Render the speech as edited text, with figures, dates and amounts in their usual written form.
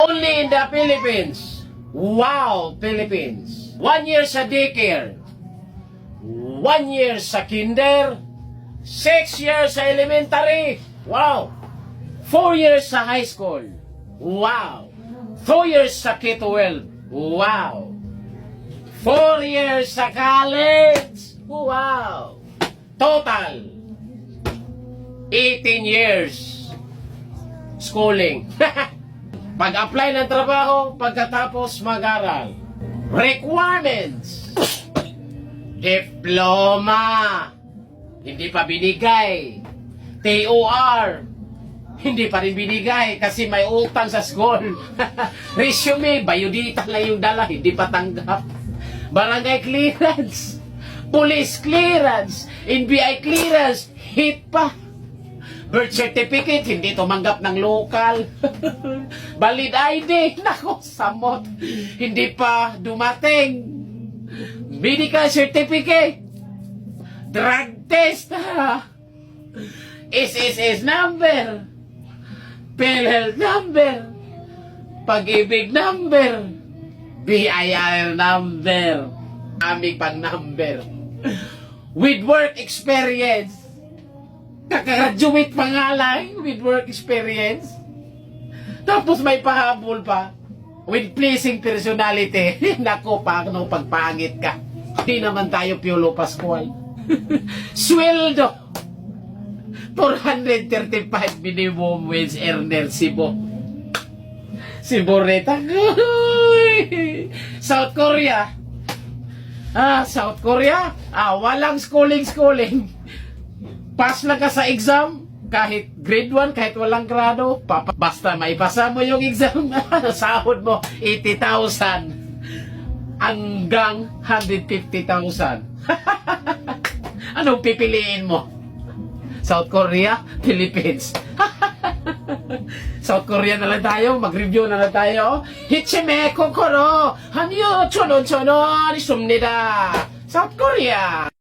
Only in the Philippines. Wow, Philippines. 1 year sa daycare. 1 year sa kinder. 6 years sa elementary. Wow. 4 years sa high school. Wow. 2 years sa K-12. Wow. 4 years sa college. Wow. Total 18 years schooling. Pag-apply ng trabaho, pagkatapos mag-aral. Requirements. Diploma. Hindi pa binigay. TOR. Hindi pa rin binigay kasi may utang sa school. Resume, biodata lang yung dala, hindi pa tanggap. Barangay clearance. Police clearance. NBI clearance. Hit pa. Birth certificate, hindi tumanggap ng local. Valid ID, nako, samot. Hindi pa dumating. Medical certificate. Drug test, ha. SSS number. PhilHealth number. Pag-ibig number. BIR number. Aming pang number. With work experience. Kaka-graduate pa nga lang with work experience. Tapos may pahabol pa. With pleasing personality. Nako, paano pagpangit ka? Di naman tayo Piolo Pascual. Sweldo. 435 minimum wage earner Cebu. Cebu Reta. South Korea. South Korea. Walang schooling. Pass lang ka sa exam, kahit grade 1, kahit walang grado, basta maipasa mo yung exam, sahod mo, 80,000 hanggang 150,000. Anong pipiliin mo? South Korea, Philippines. South Korea na lang tayo, mag-review na lang tayo. Hichime kokoro, hanyo chonon isumnida. South Korea.